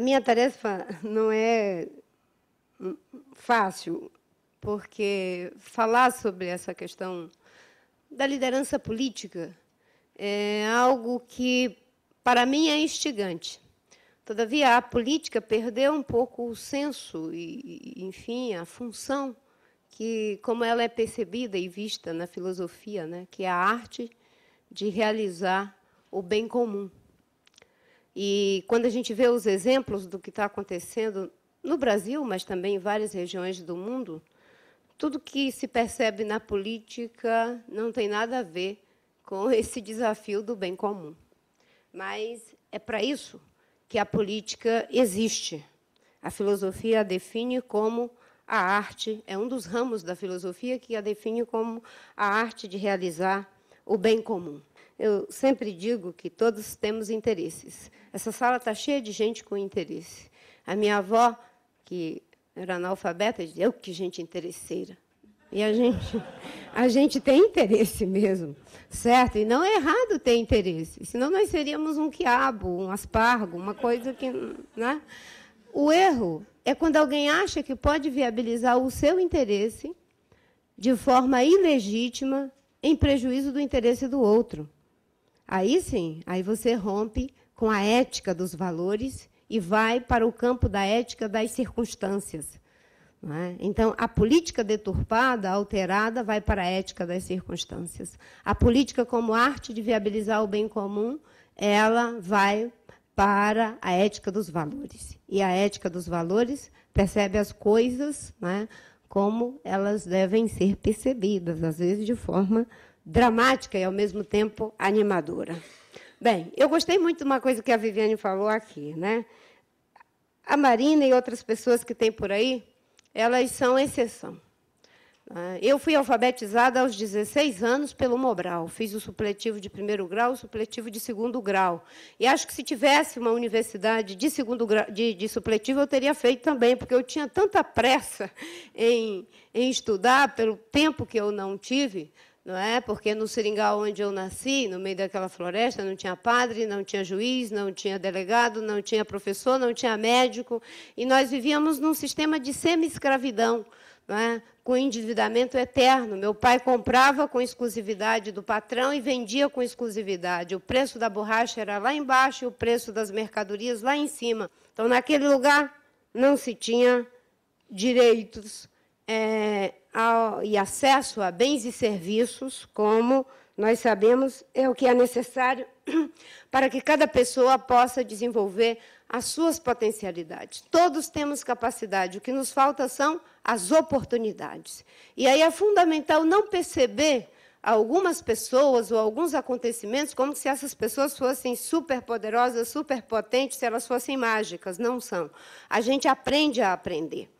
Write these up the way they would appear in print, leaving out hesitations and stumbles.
minha tarefa não é fácil, porque falar sobre essa questão da liderança política é algo que, para mim, é instigante. Todavia, a política perdeu um pouco o senso e, enfim, a função que, como ela é percebida e vista na filosofia, né, que é a arte de realizar o bem comum. E, quando a gente vê os exemplos do que está acontecendo no Brasil, mas também em várias regiões do mundo, tudo que se percebe na política não tem nada a ver com esse desafio do bem comum. Mas é para isso que a política existe. A filosofia a define como a arte, é um dos ramos da filosofia que a define como a arte de realizar o bem comum. Eu sempre digo que todos temos interesses. Essa sala está cheia de gente com interesse. A minha avó, que era analfabeta, dizia, que gente interesseira. E a gente tem interesse mesmo, certo? E não é errado ter interesse, senão nós seríamos um quiabo, um aspargo, uma coisa que... Né? O erro é quando alguém acha que pode viabilizar o seu interesse de forma ilegítima, em prejuízo do interesse do outro. Aí sim, aí você rompe com a ética dos valores e vai para o campo da ética das circunstâncias. Não é? Então, a política deturpada, alterada, vai para a ética das circunstâncias. A política como arte de viabilizar o bem comum, ela vai para a ética dos valores. E a ética dos valores percebe as coisas, né, como elas devem ser percebidas, às vezes de forma dramática e, ao mesmo tempo, animadora. Bem, eu gostei muito de uma coisa que a Viviane falou aqui, né? A Marina e outras pessoas que tem por aí, elas são exceção. Eu fui alfabetizada aos 16 anos pelo Mobral. Fiz o supletivo de primeiro grau, o supletivo de segundo grau. E acho que, se tivesse uma universidade de segundo grau, de supletivo, eu teria feito também, porque eu tinha tanta pressa em estudar, pelo tempo que eu não tive, não é? Porque no Seringal, onde eu nasci, no meio daquela floresta, não tinha padre, não tinha juiz, não tinha delegado, não tinha professor, não tinha médico, e nós vivíamos num sistema de semi-escravidão, não é? Com endividamento eterno. Meu pai comprava com exclusividade do patrão e vendia com exclusividade. O preço da borracha era lá embaixo e o preço das mercadorias lá em cima. Então, naquele lugar, não se tinha direitos e acesso a bens e serviços, como nós sabemos, é o que é necessário para que cada pessoa possa desenvolver as suas potencialidades. Todos temos capacidade, o que nos falta são as oportunidades. E aí é fundamental não perceber algumas pessoas ou alguns acontecimentos como se essas pessoas fossem superpoderosas, superpotentes, se elas fossem mágicas. Não são. A gente aprende a aprender.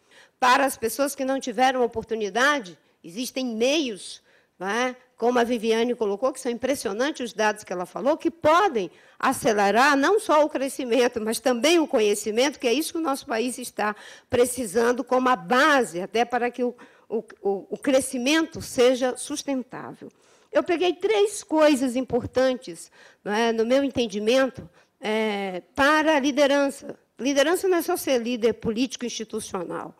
Para as pessoas que não tiveram oportunidade, existem meios, não é? Como a Viviane colocou, que são impressionantes os dados que ela falou, que podem acelerar não só o crescimento, mas também o conhecimento, que é isso que o nosso país está precisando como a base, até para que o crescimento seja sustentável. Eu peguei 3 coisas importantes, não é, no meu entendimento, para a liderança. Liderança não é só ser líder político institucional.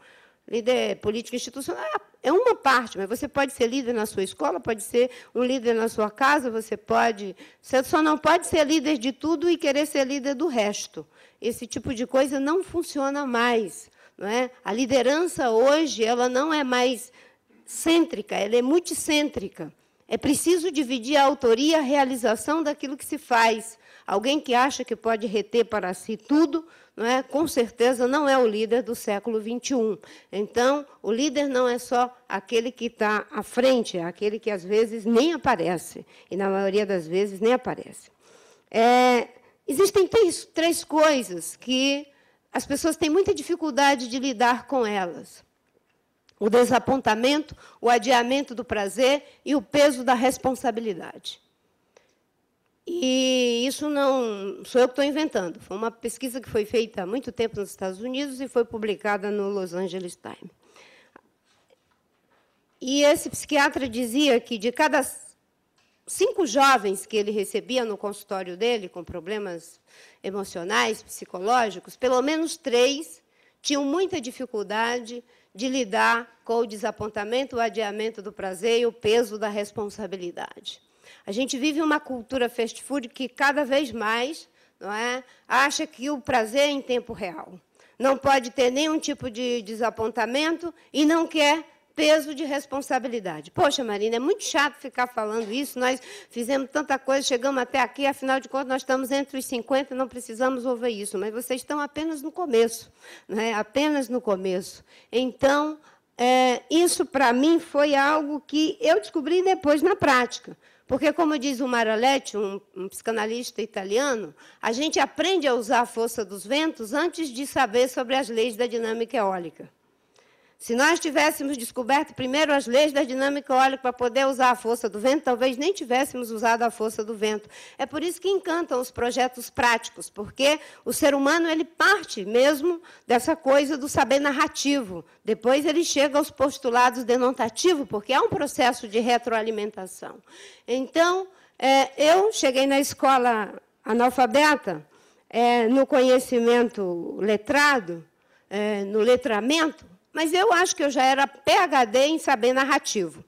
Líder político institucional é uma parte, mas você pode ser líder na sua escola, pode ser um líder na sua casa, você só não pode ser líder de tudo e querer ser líder do resto. Esse tipo de coisa não funciona mais, não é? A liderança hoje, ela não é mais cêntrica, ela é multicêntrica. É preciso dividir a autoria e a realização daquilo que se faz. Alguém que acha que pode reter para si tudo, não é? Com certeza não é o líder do século XXI. Então, o líder não é só aquele que está à frente, é aquele que, às vezes, nem aparece, e, na maioria das vezes, nem aparece. Existem 3 coisas que as pessoas têm muita dificuldade de lidar com elas. O desapontamento, o adiamento do prazer e o peso da responsabilidade. E isso não sou eu que estou inventando. Foi uma pesquisa que foi feita há muito tempo nos Estados Unidos e foi publicada no Los Angeles Times. E esse psiquiatra dizia que, de cada 5 jovens que ele recebia no consultório dele com problemas emocionais, psicológicos, pelo menos 3 tinham muita dificuldade de lidar com o desapontamento, o adiamento do prazer e o peso da responsabilidade. A gente vive uma cultura fast food que cada vez mais, não é, acha que o prazer é em tempo real. Não pode ter nenhum tipo de desapontamento e não quer peso de responsabilidade. Poxa, Marina, é muito chato ficar falando isso, nós fizemos tanta coisa, chegamos até aqui, afinal de contas, nós estamos entre os 50, não precisamos ouvir isso, mas vocês estão apenas no começo, né? Apenas no começo. Então, isso, para mim, foi algo que eu descobri depois na prática. Porque, como diz o Maraletti, um psicanalista italiano, a gente aprende a usar a força dos ventos antes de saber sobre as leis da dinâmica eólica. Se nós tivéssemos descoberto primeiro as leis da dinâmica eólica para poder usar a força do vento, talvez nem tivéssemos usado a força do vento. É por isso que encantam os projetos práticos, porque o ser humano ele parte mesmo dessa coisa do saber narrativo. Depois ele chega aos postulados denotativos, porque é um processo de retroalimentação. Então, eu cheguei na escola analfabeta, no conhecimento letrado, no letramento, mas eu acho que eu já era PhD em saber narrativo.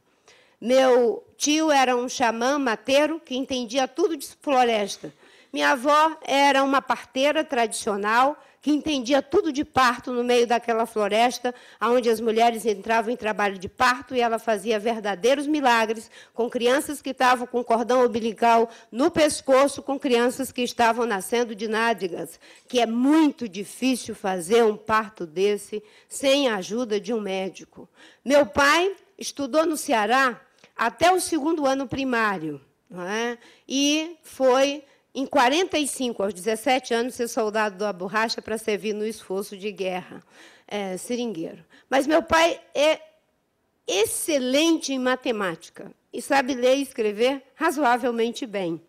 Meu tio era um xamã mateiro que entendia tudo de floresta. Minha avó era uma parteira tradicional que entendia tudo de parto no meio daquela floresta, onde as mulheres entravam em trabalho de parto e ela fazia verdadeiros milagres com crianças que estavam com cordão umbilical no pescoço, com crianças que estavam nascendo de nádegas, que é muito difícil fazer um parto desse sem a ajuda de um médico. Meu pai estudou no Ceará até o 2º ano primário, não é? E foi em 45, aos 17 anos, ser soldado da borracha para servir no esforço de guerra seringueiro. Mas meu pai é excelente em matemática e sabe ler e escrever razoavelmente bem.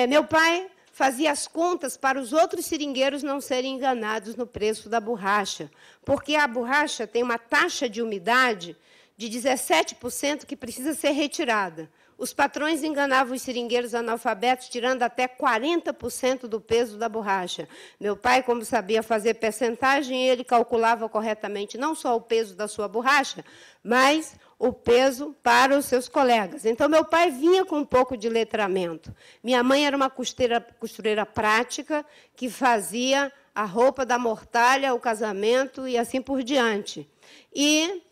Meu pai fazia as contas para os outros seringueiros não serem enganados no preço da borracha, porque a borracha tem uma taxa de umidade de 17% que precisa ser retirada. Os patrões enganavam os seringueiros analfabetos, tirando até 40% do peso da borracha. Meu pai, como sabia fazer percentagem, ele calculava corretamente não só o peso da sua borracha, mas o peso para os seus colegas. Então, meu pai vinha com um pouco de letramento. Minha mãe era uma costureira prática que fazia a roupa da mortalha, o casamento e assim por diante. E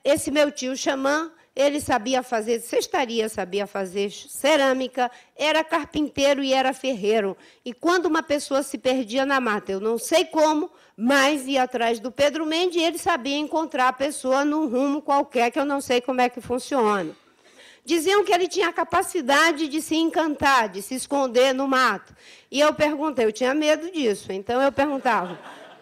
esse meu tio xamã, ele sabia fazer cestaria, sabia fazer cerâmica, era carpinteiro e era ferreiro. E quando uma pessoa se perdia na mata, eu não sei como, mas ia atrás do Pedro Mendes e ele sabia encontrar a pessoa num rumo qualquer, que eu não sei como é que funciona. Diziam que ele tinha a capacidade de se encantar, de se esconder no mato. E eu perguntei, eu tinha medo disso, então eu perguntava: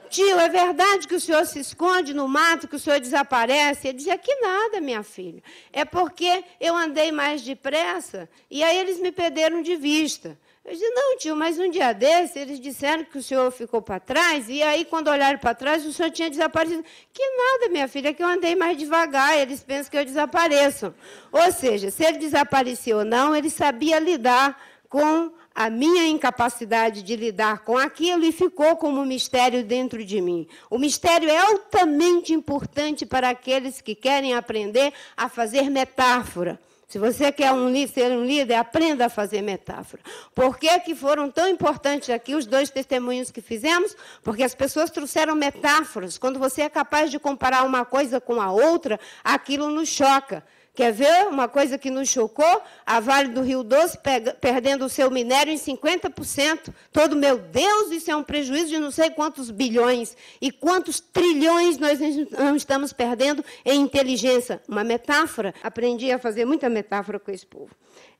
tio, é verdade que o senhor se esconde no mato, que o senhor desaparece? Ele dizia que nada, minha filha. É porque eu andei mais depressa e aí eles me perderam de vista. Eu disse, não, tio, mas um dia desse eles disseram que o senhor ficou para trás e aí, quando olharam para trás, o senhor tinha desaparecido. Que nada, minha filha, que eu andei mais devagar, eles pensam que eu desapareço. Ou seja, se ele desapareceu ou não, ele sabia lidar com a minha incapacidade de lidar com aquilo e ficou como um mistério dentro de mim. O mistério é altamente importante para aqueles que querem aprender a fazer metáfora. Se você quer ser um líder, aprenda a fazer metáfora. Por que foram tão importantes aqui os 2 testemunhos que fizemos? Porque as pessoas trouxeram metáforas. Quando você é capaz de comparar uma coisa com a outra, aquilo nos choca. Quer ver uma coisa que nos chocou? A Vale do Rio Doce perdendo o seu minério em 50%. Todo, meu Deus, isso é um prejuízo de não sei quantos bilhões. E quantos trilhões nós não estamos perdendo em inteligência. Uma metáfora. Aprendi a fazer muita metáfora com esse povo.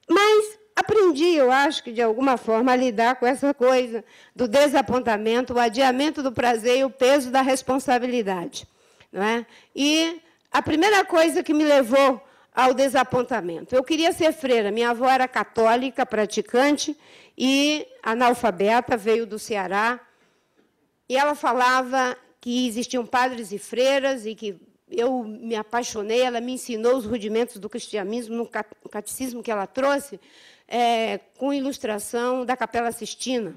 Mas aprendi, eu acho que, de alguma forma, a lidar com essa coisa do desapontamento, o adiamento do prazer e o peso da responsabilidade. Não é? E a primeira coisa que me levou ao desapontamento. Eu queria ser freira. Minha avó era católica, praticante, e analfabeta, veio do Ceará. E ela falava que existiam padres e freiras e que eu me apaixonei, ela me ensinou os rudimentos do cristianismo no catecismo que ela trouxe, com ilustração da Capela Sistina,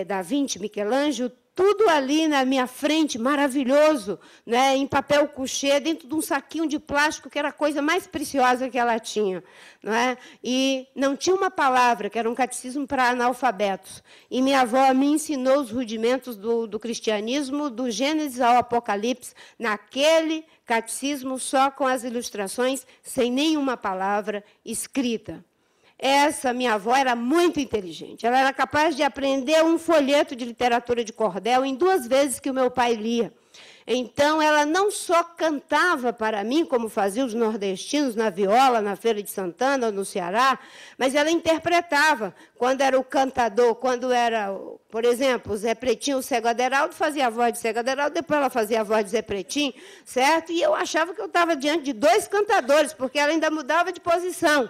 Da Vinci, Michelangelo, tudo ali na minha frente, maravilhoso, né, em papel couché, dentro de um saquinho de plástico, que era a coisa mais preciosa que ela tinha. Não é? E não tinha uma palavra, que era um catecismo para analfabetos. E minha avó me ensinou os rudimentos do cristianismo, do Gênesis ao Apocalipse, naquele catecismo, só com as ilustrações, sem nenhuma palavra escrita. Essa minha avó era muito inteligente. Ela era capaz de aprender um folheto de literatura de cordel em 2 vezes que o meu pai lia. Então, ela não só cantava para mim, como faziam os nordestinos na viola, na Feira de Santana, ou no Ceará, mas ela interpretava. Quando era o cantador, quando era, por exemplo, o Zé Pretinho, o Cego Aderaldo, fazia a voz de Cego Aderaldo, depois ela fazia a voz de Zé Pretinho, certo? E eu achava que eu estava diante de 2 cantadores, porque ela ainda mudava de posição.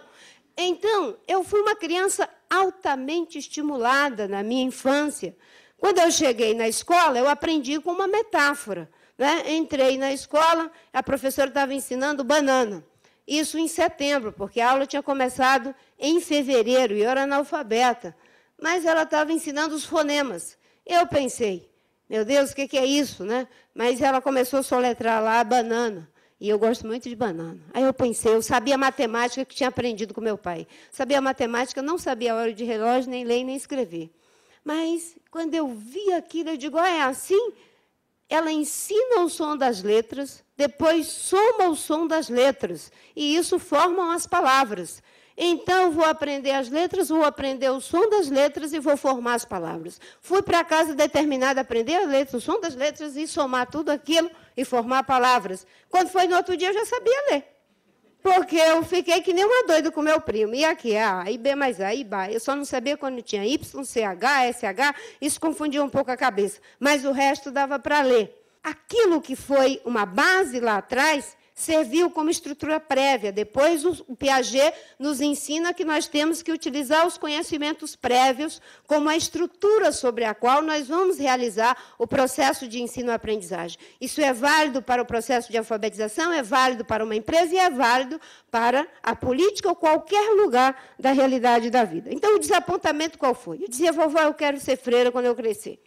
Então, eu fui uma criança altamente estimulada na minha infância. Quando eu cheguei na escola, eu aprendi com uma metáfora. Né? Entrei na escola, a professora estava ensinando banana. Isso em setembro, porque a aula tinha começado em fevereiro, e eu era analfabeta. Mas ela estava ensinando os fonemas. Eu pensei, meu Deus, o que é isso? Né? Mas ela começou a soletrar lá a banana. E eu gosto muito de banana. Aí eu pensei, eu sabia matemática que tinha aprendido com meu pai. Sabia matemática, não sabia a hora de relógio, nem ler, nem escrever. Mas, quando eu vi aquilo, eu digo, é assim? Ela ensina o som das letras, depois soma o som das letras. E isso formam as palavras. Então, eu vou aprender as letras, vou aprender o som das letras e vou formar as palavras. Fui para casa determinada a aprender as letras, o som das letras e somar tudo aquilo e formar palavras. Quando foi no outro dia, eu já sabia ler. Porque eu fiquei que nem uma doida com meu primo. E aqui, A, e B mais A, e B. Eu só não sabia quando tinha Y, CH, SH, isso confundia um pouco a cabeça. Mas o resto dava para ler. Aquilo que foi uma base lá atrás serviu como estrutura prévia. Depois, o Piaget nos ensina que nós temos que utilizar os conhecimentos prévios como a estrutura sobre a qual nós vamos realizar o processo de ensino-aprendizagem. Isso é válido para o processo de alfabetização, é válido para uma empresa e é válido para a política ou qualquer lugar da realidade da vida. Então, o desapontamento qual foi? Eu dizia, vovó, eu quero ser freira quando eu crescer.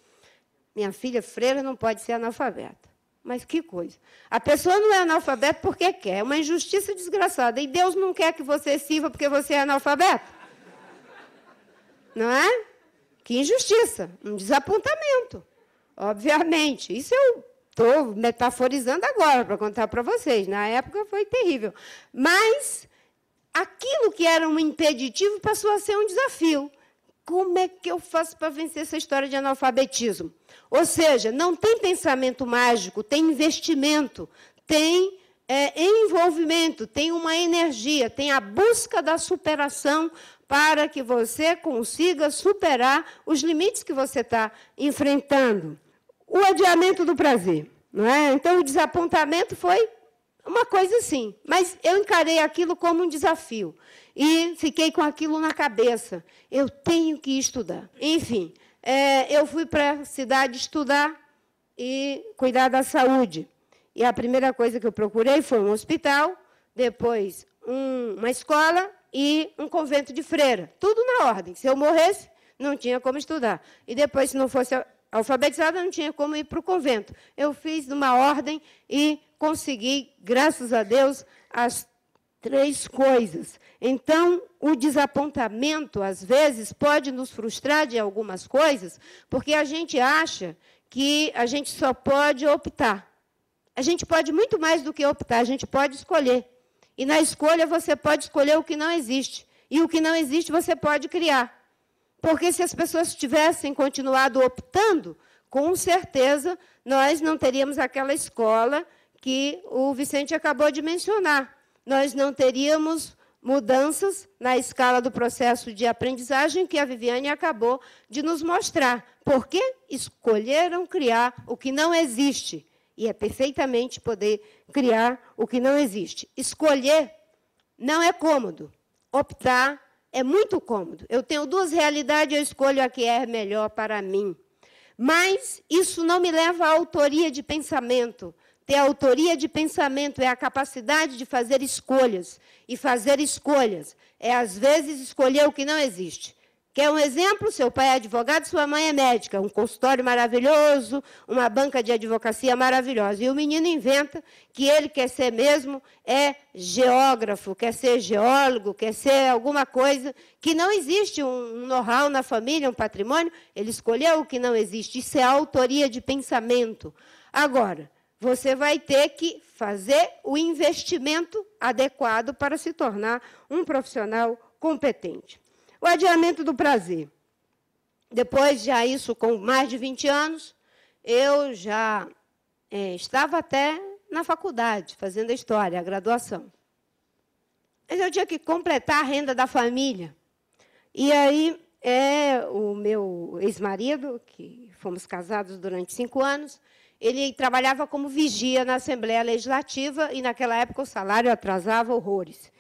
Minha filha, freira não pode ser analfabeta. Mas que coisa. A pessoa não é analfabeta porque quer. É uma injustiça desgraçada. E Deus não quer que você sirva porque você é analfabeto. Não é? Que injustiça. Um desapontamento. Obviamente. Isso eu estou metaforizando agora para contar para vocês. Na época foi terrível. Mas aquilo que era um impeditivo passou a ser um desafio. Como é que eu faço para vencer essa história de analfabetismo? Ou seja, não tem pensamento mágico, tem investimento, tem envolvimento, tem uma energia, tem a busca da superação para que você consiga superar os limites que você está enfrentando. O adiamento do prazer. Não é? Então, o desapontamento foi uma coisa assim. Mas eu encarei aquilo como um desafio. E fiquei com aquilo na cabeça. Eu tenho que estudar. Enfim, eu fui para a cidade estudar e cuidar da saúde. E a primeira coisa que eu procurei foi um hospital, depois uma escola e um convento de freira. Tudo na ordem. Se eu morresse, não tinha como estudar. E depois, se não fosse alfabetizada, não tinha como ir para o convento. Eu fiz numa ordem e consegui, graças a Deus, as 3 coisas. Então, o desapontamento, às vezes, pode nos frustrar de algumas coisas, porque a gente acha que a gente só pode optar. A gente pode muito mais do que optar, a gente pode escolher. E, na escolha, você pode escolher o que não existe. E o que não existe, você pode criar. Porque, se as pessoas tivessem continuado optando, com certeza, nós não teríamos aquela escola que o Vicente acabou de mencionar. Nós não teríamos mudanças na escala do processo de aprendizagem que a Viviane acabou de nos mostrar. Porque escolheram criar o que não existe. E é perfeitamente poder criar o que não existe. Escolher não é cômodo. Optar é muito cômodo. Eu tenho 2 realidades, eu escolho a que é melhor para mim. Mas isso não me leva à autoria de pensamento. ter autoria de pensamento, é a capacidade de fazer escolhas. E fazer escolhas é, às vezes, escolher o que não existe. Quer um exemplo? Seu pai é advogado, sua mãe é médica. Um consultório maravilhoso, uma banca de advocacia maravilhosa. E o menino inventa que ele quer ser mesmo geógrafo, quer ser geólogo, quer ser alguma coisa que não existe, um know-how na família, um patrimônio. Ele escolheu o que não existe. Isso é autoria de pensamento. Agora, você vai ter que fazer o investimento adequado para se tornar um profissional competente. O adiamento do prazer. Depois, já isso com mais de 20 anos, eu já estava até na faculdade, fazendo a história, a graduação. Mas eu tinha que completar a renda da família. E aí, o meu ex-marido, que fomos casados durante 5 anos, ele trabalhava como vigia na Assembleia Legislativa, e, naquela época, o salário atrasava horrores.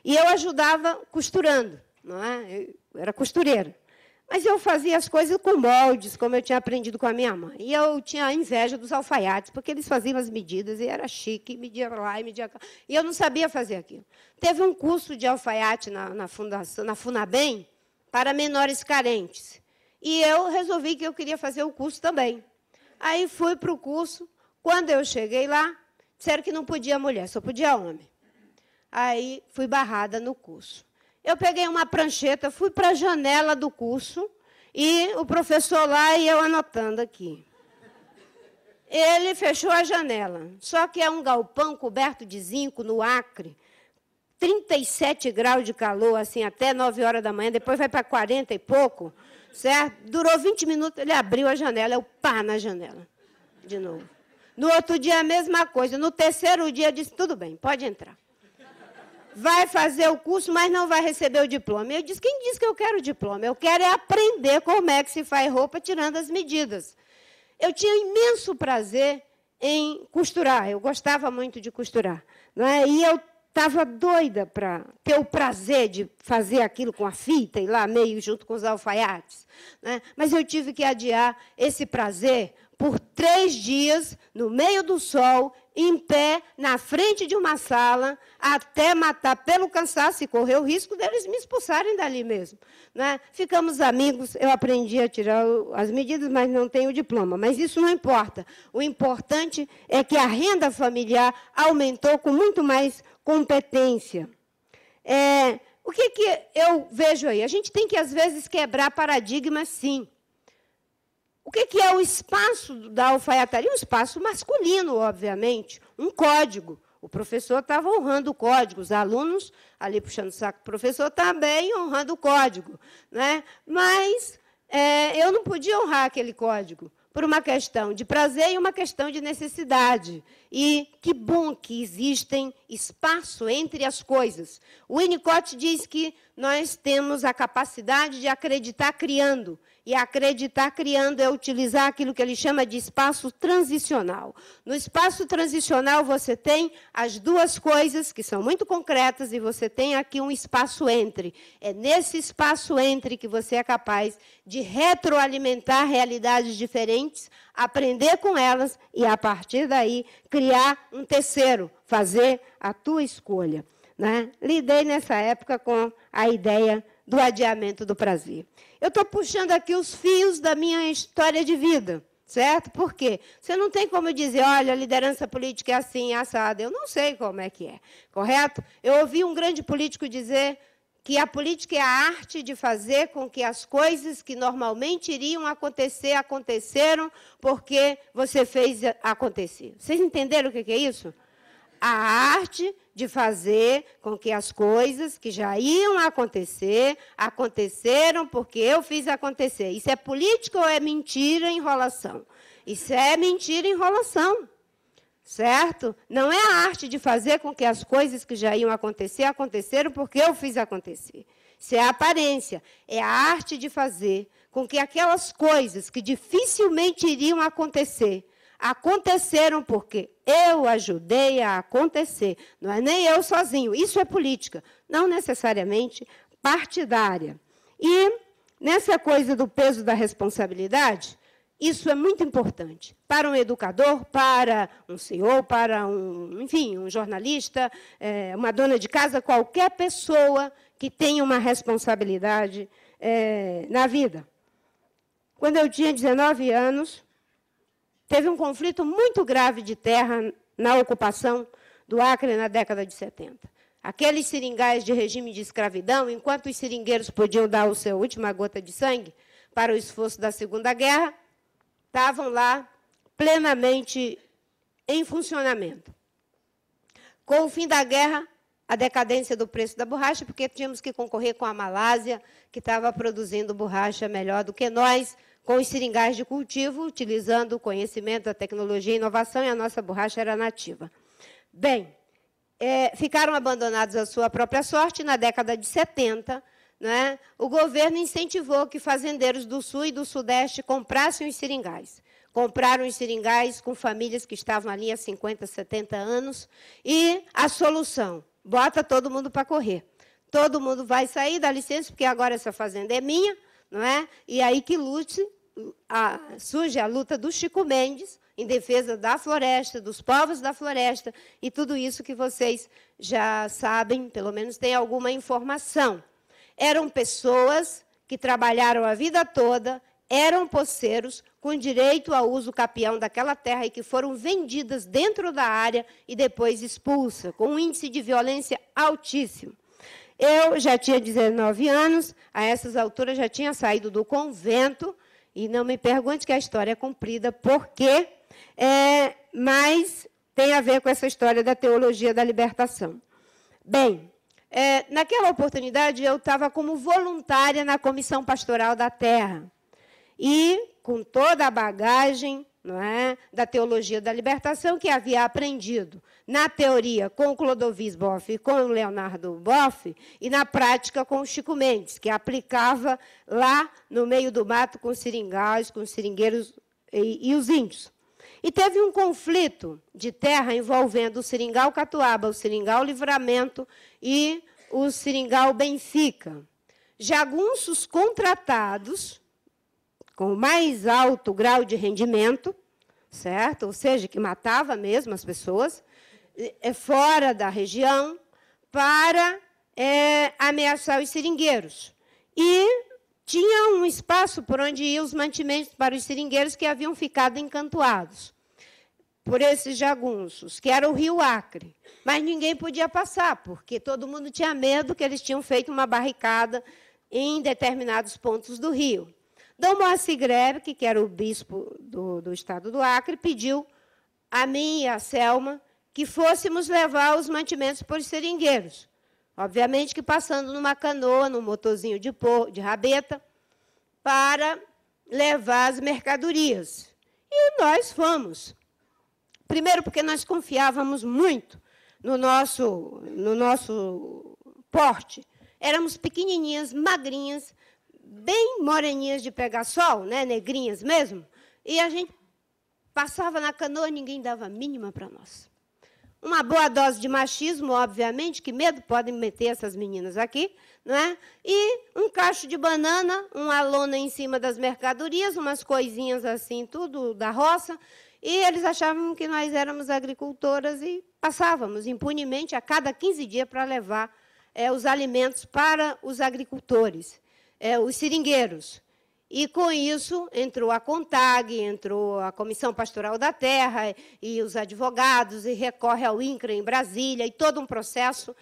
E eu ajudava costurando. Não é? Eu era costureira. Mas eu fazia as coisas com moldes, como eu tinha aprendido com a minha mãe. E eu tinha inveja dos alfaiates, porque eles faziam as medidas, e era chique, e media lá, e media cá. E eu não sabia fazer aquilo. Teve um curso de alfaiate na FUNABEM para menores carentes. E eu resolvi que eu queria fazer o curso também. Aí fui para o curso. Quando eu cheguei lá, disseram que não podia mulher, só podia homem. Aí fui barrada no curso. Eu peguei uma prancheta, fui para a janela do curso, e o professor lá e eu anotando aqui. Ele fechou a janela, só que é um galpão coberto de zinco no Acre, 37 graus de calor, assim, até 9 horas da manhã, depois vai para 40 e pouco, certo? Durou 20 minutos, ele abriu a janela, eu pá na janela, de novo. No outro dia, a mesma coisa. No terceiro dia, eu disse, tudo bem, pode entrar. Vai fazer o curso, mas não vai receber o diploma. Eu disse, quem disse que eu quero o diploma? Eu quero é aprender como é que se faz roupa tirando as medidas. Eu tinha imenso prazer em costurar, eu gostava muito de costurar. Não é? E eu estava doida para ter o prazer de fazer aquilo com a fita e lá meio junto com os alfaiates. Né? Mas eu tive que adiar esse prazer por 3 dias, no meio do sol, em pé, na frente de uma sala, até matar pelo cansaço e correr o risco deles me expulsarem dali mesmo. Né? Ficamos amigos, eu aprendi a tirar as medidas, mas não tenho o diploma. Mas isso não importa. O importante é que a renda familiar aumentou com muito mais competência. O que eu vejo aí? A gente tem que, às vezes, quebrar paradigmas, sim. O que é o espaço da alfaiataria? Um espaço masculino, obviamente, um código. O professor estava honrando o código, os alunos, ali puxando o saco do professor, também honrando o código. Né? Mas eu não podia honrar aquele código por uma questão de prazer e uma questão de necessidade. E que bom que existem espaço entre as coisas. O Winnicott diz que nós temos a capacidade de acreditar criando. E acreditar criando é utilizar aquilo que ele chama de espaço transicional. No espaço transicional, você tem as duas coisas que são muito concretas e você tem aqui um espaço entre. É nesse espaço entre que você é capaz de retroalimentar realidades diferentes, aprender com elas e, a partir daí, criar um terceiro, fazer a tua escolha. Né? Lidei, nessa época, com a ideia do adiamento do prazer. Eu estou puxando aqui os fios da minha história de vida, certo? Por quê? Você não tem como dizer, olha, a liderança política é assim, é assada. Eu não sei como é que é, correto? Eu ouvi um grande político dizer que a política é a arte de fazer com que as coisas que normalmente iriam acontecer, aconteceram porque você fez acontecer. Vocês entenderam o que é isso? A arte de fazer com que as coisas que já iam acontecer, aconteceram porque eu fiz acontecer. Isso é política ou é mentira, enrolação? Isso é mentira, enrolação. Certo? Não é a arte de fazer com que as coisas que já iam acontecer, aconteceram porque eu fiz acontecer. Isso é a aparência. É a arte de fazer com que aquelas coisas que dificilmente iriam acontecer, aconteceram porque eu ajudei a acontecer. Não é nem eu sozinho. Isso é política, não necessariamente partidária. E, nessa coisa do peso da responsabilidade, Isso é muito importante para um educador, para um CEO, para enfim, um jornalista, uma dona de casa, qualquer pessoa que tenha uma responsabilidade na vida. Quando eu tinha 19 anos, teve um conflito muito grave de terra na ocupação do Acre na década de 70. Aqueles seringais de regime de escravidão, enquanto os seringueiros podiam dar a sua última gota de sangue para o esforço da Segunda Guerra, estavam lá plenamente em funcionamento. Com o fim da guerra, a decadência do preço da borracha, porque tínhamos que concorrer com a Malásia, que estava produzindo borracha melhor do que nós, com os seringais de cultivo, utilizando o conhecimento, a tecnologia e a inovação, e a nossa borracha era nativa. Bem, ficaram abandonados à sua própria sorte. Na década de 70, né, o governo incentivou que fazendeiros do Sul e do Sudeste comprassem os seringais. Compraram os seringais com famílias que estavam ali há 50, 70 anos, e a solução, bota todo mundo para correr. Todo mundo vai sair, dá licença, porque agora essa fazenda é minha, não é? E aí que surge a luta do Chico Mendes, em defesa da floresta, dos povos da floresta, e tudo isso que vocês já sabem, pelo menos têm alguma informação. Eram pessoas que trabalharam a vida toda, eram poceiros, com direito ao uso capião daquela terra e que foram vendidas dentro da área e depois expulsas, com um índice de violência altíssimo. Eu já tinha 19 anos, a essas alturas já tinha saído do convento, e não me pergunte que a história é comprida, por quê? Mas tem a ver com essa história da teologia da libertação. Bem, naquela oportunidade, eu estava como voluntária na Comissão Pastoral da Terra. E, com toda a bagagem, não é, da teologia da libertação, que havia aprendido na teoria com o Clodovis Boff e com o Leonardo Boff, e na prática com o Chico Mendes, que aplicava lá no meio do mato com os seringais, com os seringueiros e os índios. E teve um conflito de terra envolvendo o seringal Catuaba, o seringal Livramento e o seringal Benfica. Jagunços contratados com o mais alto grau de rendimento, certo? Ou seja, que matava mesmo as pessoas, fora da região, para ameaçar os seringueiros. E tinha um espaço por onde iam os mantimentos para os seringueiros que haviam ficado encantoados por esses jagunços, que era o Rio Acre. Mas ninguém podia passar, porque todo mundo tinha medo que eles tinham feito uma barricada em determinados pontos do rio. Dom Moacir Grebeck, que era o bispo do estado do Acre, pediu a mim e a Selma que fôssemos levar os mantimentos para os seringueiros. Obviamente que passando numa canoa, num motorzinho de rabeta, para levar as mercadorias. E nós fomos. Primeiro, porque nós confiávamos muito no nosso porte. Éramos pequenininhas, magrinhas, bem moreninhas de pegar sol, né, negrinhas mesmo, e a gente passava na canoa, ninguém dava a mínima para nós. Uma boa dose de machismo, obviamente, que medo podem meter essas meninas aqui, né? E um cacho de banana, uma lona em cima das mercadorias, umas coisinhas assim, tudo da roça, e eles achavam que nós éramos agricultoras e passávamos impunemente a cada 15 dias para levar os alimentos para os agricultores. Os seringueiros. E, com isso, entrou a CONTAG, entrou a Comissão Pastoral da Terra, e os advogados, e recorre ao INCRA em Brasília, e todo um processo.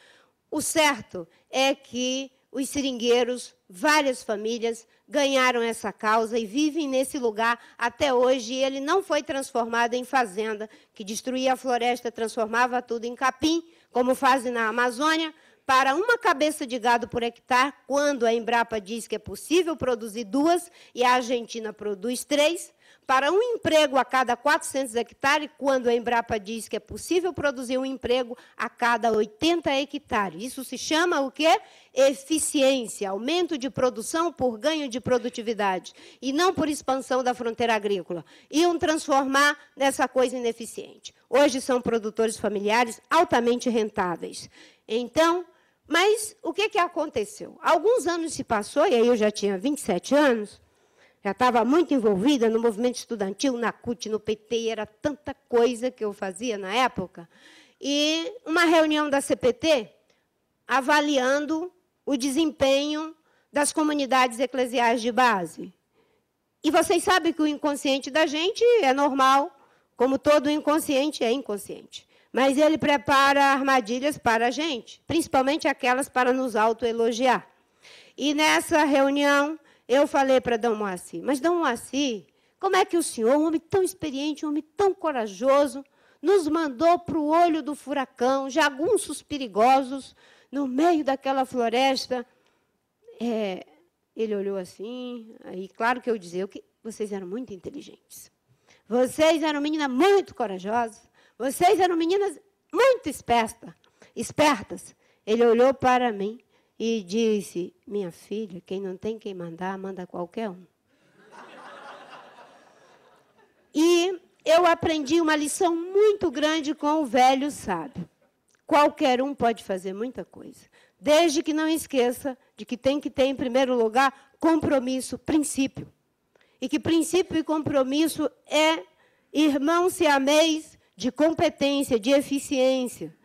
O certo é que os seringueiros, várias famílias, ganharam essa causa e vivem nesse lugar até hoje. E ele não foi transformado em fazenda, que destruía a floresta, transformava tudo em capim, como fazem na Amazônia, para uma cabeça de gado por hectare, quando a Embrapa diz que é possível produzir 2 e a Argentina produz 3, para um emprego a cada 400 hectares, quando a Embrapa diz que é possível produzir um emprego a cada 80 hectares. Isso se chama o quê? Eficiência, aumento de produção por ganho de produtividade, e não por expansão da fronteira agrícola. Iam transformar nessa coisa ineficiente. Hoje são produtores familiares altamente rentáveis. Então, mas o que aconteceu? Alguns anos se passou, e aí eu já tinha 27 anos, Já estava muito envolvida no movimento estudantil, na CUT, no PT, era tanta coisa que eu fazia na época. E uma reunião da CPT avaliando o desempenho das comunidades eclesiais de base. E vocês sabem que o inconsciente da gente é normal, como todo inconsciente é inconsciente. Mas ele prepara armadilhas para a gente, principalmente aquelas para nos autoelogiar. E nessa reunião, eu falei para Dom Moacir, mas Dom Moacir, como é que o senhor, um homem tão experiente, um homem tão corajoso, nos mandou para o olho do furacão, jagunços perigosos, no meio daquela floresta? Ele olhou assim, aí claro que eu dizia que vocês eram muito inteligentes. Vocês eram meninas muito corajosas, vocês eram meninas muito espertas. Ele olhou para mim e disse, minha filha, quem não tem quem mandar, manda qualquer um. E eu aprendi uma lição muito grande com o velho sábio. Qualquer um pode fazer muita coisa, desde que não esqueça de que tem que ter, em primeiro lugar, compromisso, princípio. E que princípio e compromisso é irmão siamês de competência, de eficiência.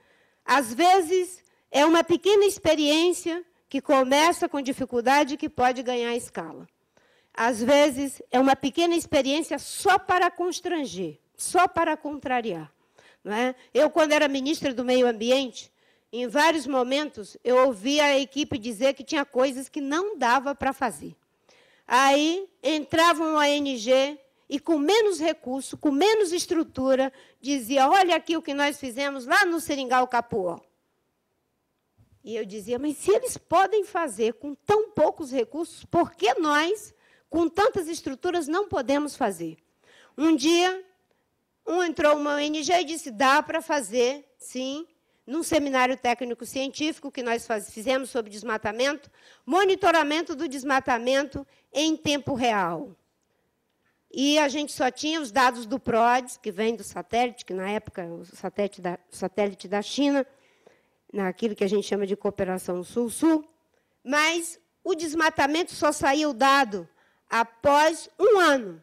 Às vezes, é uma pequena experiência que começa com dificuldade e que pode ganhar escala. Às vezes, é uma pequena experiência só para constranger, só para contrariar. Não é? Eu, quando era ministra do Meio Ambiente, em vários momentos, eu ouvia a equipe dizer que tinha coisas que não dava para fazer. Aí, entrava uma ONG e, com menos recurso, com menos estrutura, dizia, olha aqui o que nós fizemos lá no Seringal Capuó. E eu dizia, mas se eles podem fazer com tão poucos recursos, por que nós, com tantas estruturas, não podemos fazer? Um dia, entrou uma ONG e disse, dá para fazer, sim, num seminário técnico-científico que nós fizemos sobre desmatamento, monitoramento do desmatamento em tempo real. E a gente só tinha os dados do PRODES, que vem do satélite, que na época o satélite da China, naquilo que a gente chama de cooperação Sul-Sul, mas o desmatamento só saía o dado após um ano,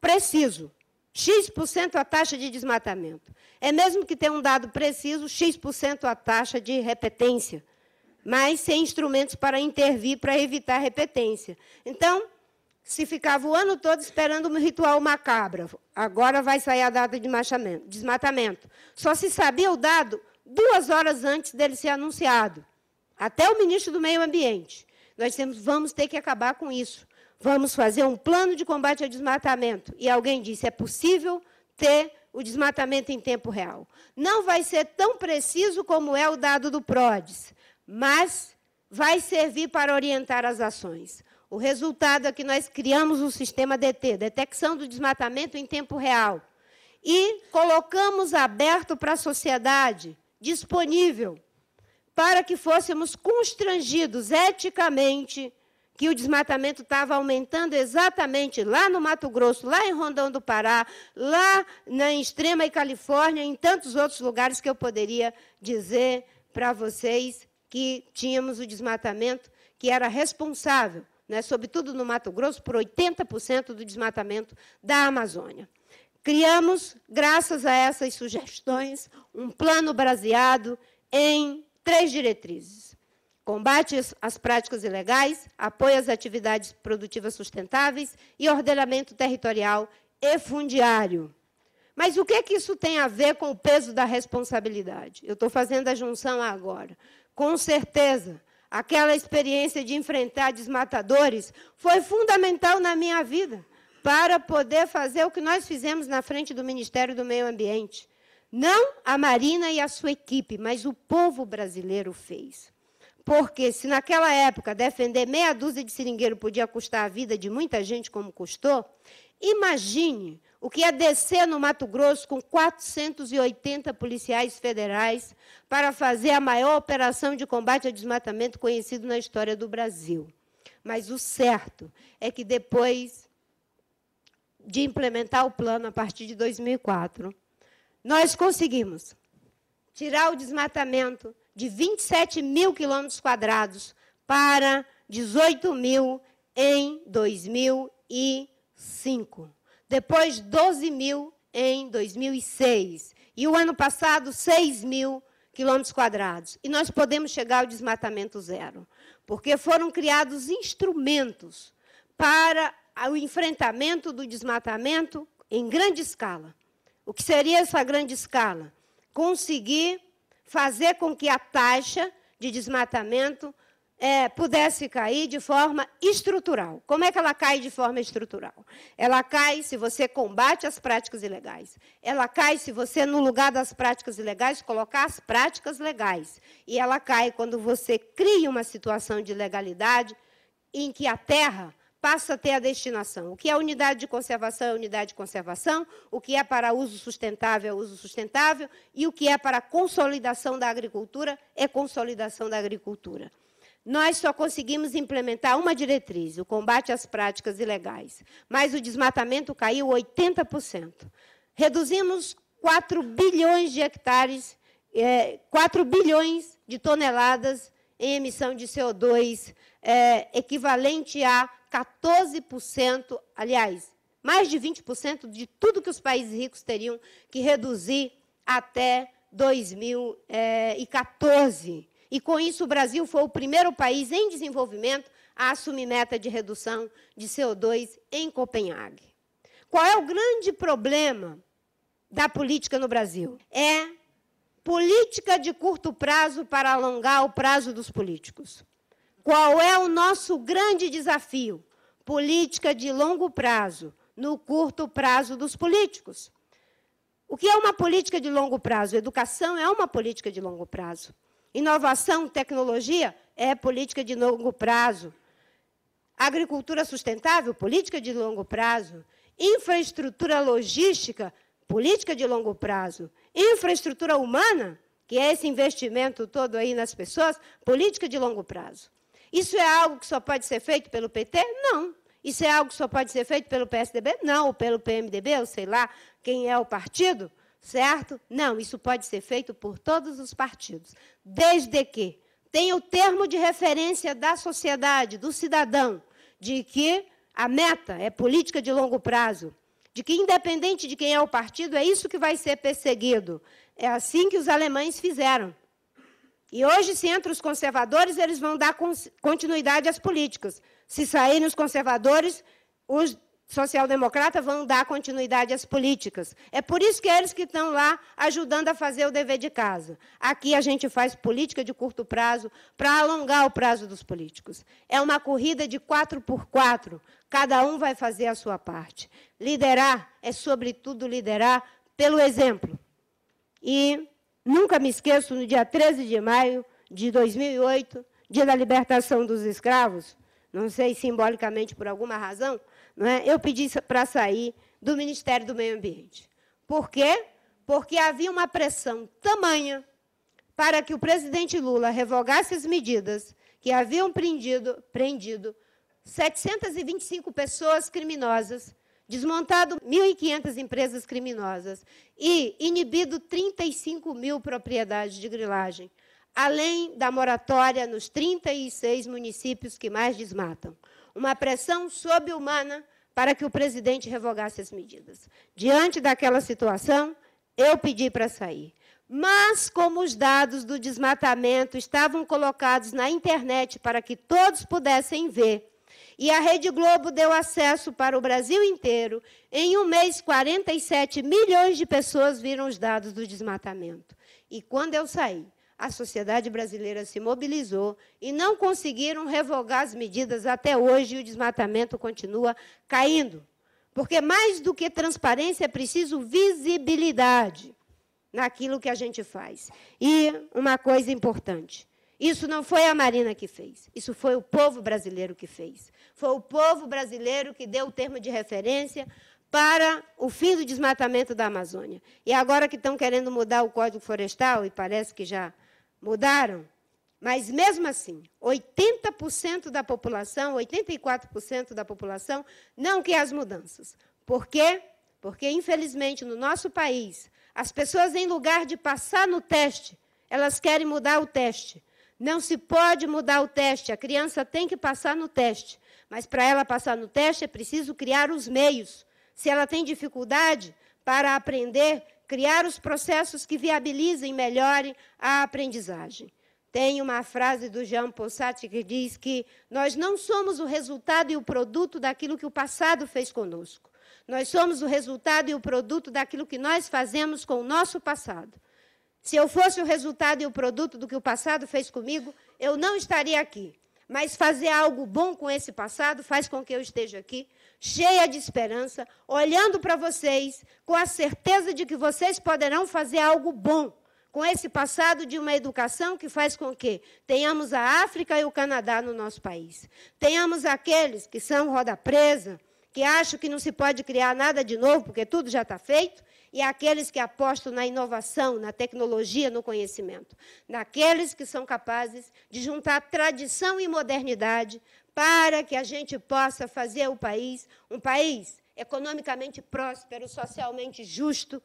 preciso, X% a taxa de desmatamento. É mesmo que tenha um dado preciso, X% a taxa de repetência, mas sem instrumentos para intervir, para evitar a repetência. Então, se ficava o ano todo esperando um ritual macabro, agora vai sair a data de desmatamento. Só se sabia o dado 2 horas antes dele ser anunciado. Até o ministro do Meio Ambiente. Nós vamos ter que acabar com isso. Vamos fazer um plano de combate ao desmatamento. E alguém disse, é possível ter o desmatamento em tempo real. Não vai ser tão preciso como é o dado do PRODES, mas vai servir para orientar as ações. O resultado é que nós criamos o sistema DT, detecção do desmatamento em tempo real, e colocamos aberto para a sociedade, disponível, para que fôssemos constrangidos eticamente que o desmatamento estava aumentando exatamente lá no Mato Grosso, lá em Rondão do Pará, lá na Extrema e Califórnia, em tantos outros lugares que eu poderia dizer para vocês que tínhamos o desmatamento que era responsável, né, sobretudo no Mato Grosso, por 80% do desmatamento da Amazônia. Criamos, graças a essas sugestões, um plano baseado em 3 diretrizes. Combate às práticas ilegais, apoio às atividades produtivas sustentáveis e ordenamento territorial e fundiário. Mas o que isso tem a ver com o peso da responsabilidade? Eu estou fazendo a junção agora. Com certeza, aquela experiência de enfrentar desmatadores foi fundamental na minha vida para poder fazer o que nós fizemos na frente do Ministério do Meio Ambiente. Não a Marina e a sua equipe, mas o povo brasileiro fez. Porque se naquela época defender meia dúzia de seringueiro podia custar a vida de muita gente como custou, imagine o que é descer no Mato Grosso com 480 policiais federais para fazer a maior operação de combate ao desmatamento conhecido na história do Brasil. Mas o certo é que depois de implementar o plano a partir de 2004, nós conseguimos tirar o desmatamento de 27 mil quilômetros quadrados para 18 mil em 2004. 2005. Depois, 12 mil em 2006. E o ano passado, 6 mil quilômetros quadrados. E nós podemos chegar ao desmatamento zero, porque foram criados instrumentos para o enfrentamento do desmatamento em grande escala. O que seria essa grande escala? Conseguir fazer com que a taxa de desmatamento pudesse cair de forma estrutural. Como é que ela cai de forma estrutural? Ela cai se você combate as práticas ilegais. Ela cai se você, no lugar das práticas ilegais, colocar as práticas legais. E ela cai quando você cria uma situação de legalidade em que a terra passa a ter a destinação. O que é unidade de conservação é unidade de conservação, o que é para uso sustentável é uso sustentável, e o que é para consolidação da agricultura é consolidação da agricultura. Nós só conseguimos implementar uma diretriz, o combate às práticas ilegais, mas o desmatamento caiu 80%. Reduzimos 4 bilhões de hectares, 4 bilhões de toneladas em emissão de CO2, equivalente a 14%, aliás, mais de 20% de tudo que os países ricos teriam que reduzir até 2014. E, com isso, o Brasil foi o primeiro país em desenvolvimento a assumir meta de redução de CO2 em Copenhague. Qual é o grande problema da política no Brasil? É política de curto prazo para alongar o prazo dos políticos. Qual é o nosso grande desafio? Política de longo prazo, no curto prazo dos políticos. O que é uma política de longo prazo? Educação é uma política de longo prazo. Inovação, tecnologia é política de longo prazo. Agricultura sustentável, política de longo prazo. Infraestrutura logística, política de longo prazo. Infraestrutura humana, que é esse investimento todo aí nas pessoas, política de longo prazo. Isso é algo que só pode ser feito pelo PT? Não. Isso é algo que só pode ser feito pelo PSDB? Não. Ou pelo PMDB, ou sei lá quem é o partido? Certo? Não, isso pode ser feito por todos os partidos, desde que tenha o termo de referência da sociedade, do cidadão, de que a meta é política de longo prazo, de que, independente de quem é o partido, é isso que vai ser perseguido. É assim que os alemães fizeram. E hoje, se entram os conservadores, eles vão dar continuidade às políticas. Se saírem os conservadores, os social-democratas vão dar continuidade às políticas. É por isso que é eles que estão lá ajudando a fazer o dever de casa. Aqui a gente faz política de curto prazo para alongar o prazo dos políticos. É uma corrida de 4x4. Cada um vai fazer a sua parte. Liderar é, sobretudo, liderar pelo exemplo. E nunca me esqueço, no dia 13 de maio de 2008, dia da libertação dos escravos, não sei, simbolicamente por alguma razão, não é? Eu pedi para sair do Ministério do Meio Ambiente. Por quê? Porque havia uma pressão tamanha para que o presidente Lula revogasse as medidas que haviam prendido 725 pessoas criminosas, desmontado 1.500 empresas criminosas e inibido 35 mil propriedades de grilagem, além da moratória nos 36 municípios que mais desmatam. Uma pressão sobre-humana para que o presidente revogasse as medidas. Diante daquela situação, eu pedi para sair. Mas, como os dados do desmatamento estavam colocados na internet para que todos pudessem ver, e a Rede Globo deu acesso para o Brasil inteiro, em um mês, 47 milhões de pessoas viram os dados do desmatamento. E, quando eu saí, a sociedade brasileira se mobilizou e não conseguiram revogar as medidas até hoje, e o desmatamento continua caindo. Porque, mais do que transparência, é preciso visibilidade naquilo que a gente faz. E uma coisa importante, isso não foi a Marina que fez, isso foi o povo brasileiro que fez. Foi o povo brasileiro que deu o termo de referência para o fim do desmatamento da Amazônia. E agora que estão querendo mudar o Código Florestal, e parece que já mudaram, mas, mesmo assim, 80% da população, 84% da população não quer as mudanças. Por quê? Porque, infelizmente, no nosso país, as pessoas, em lugar de passar no teste, elas querem mudar o teste. Não se pode mudar o teste, a criança tem que passar no teste. Mas, para ela passar no teste, é preciso criar os meios. Se ela tem dificuldade para aprender, criar os processos que viabilizem, melhorem a aprendizagem. Tem uma frase do Jean Paul Sartre que diz que nós não somos o resultado e o produto daquilo que o passado fez conosco. Nós somos o resultado e o produto daquilo que nós fazemos com o nosso passado. Se eu fosse o resultado e o produto do que o passado fez comigo, eu não estaria aqui. Mas fazer algo bom com esse passado faz com que eu esteja aqui, cheia de esperança, olhando para vocês, com a certeza de que vocês poderão fazer algo bom com esse passado de uma educação que faz com que tenhamos a África e o Canadá no nosso país. Tenhamos aqueles que são roda presa, que acham que não se pode criar nada de novo, porque tudo já está feito, e aqueles que apostam na inovação, na tecnologia, no conhecimento. Naqueles que são capazes de juntar tradição e modernidade para que a gente possa fazer o país um país economicamente próspero, socialmente justo,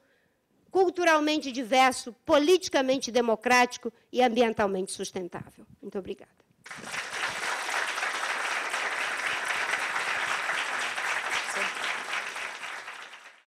culturalmente diverso, politicamente democrático e ambientalmente sustentável. Muito obrigada.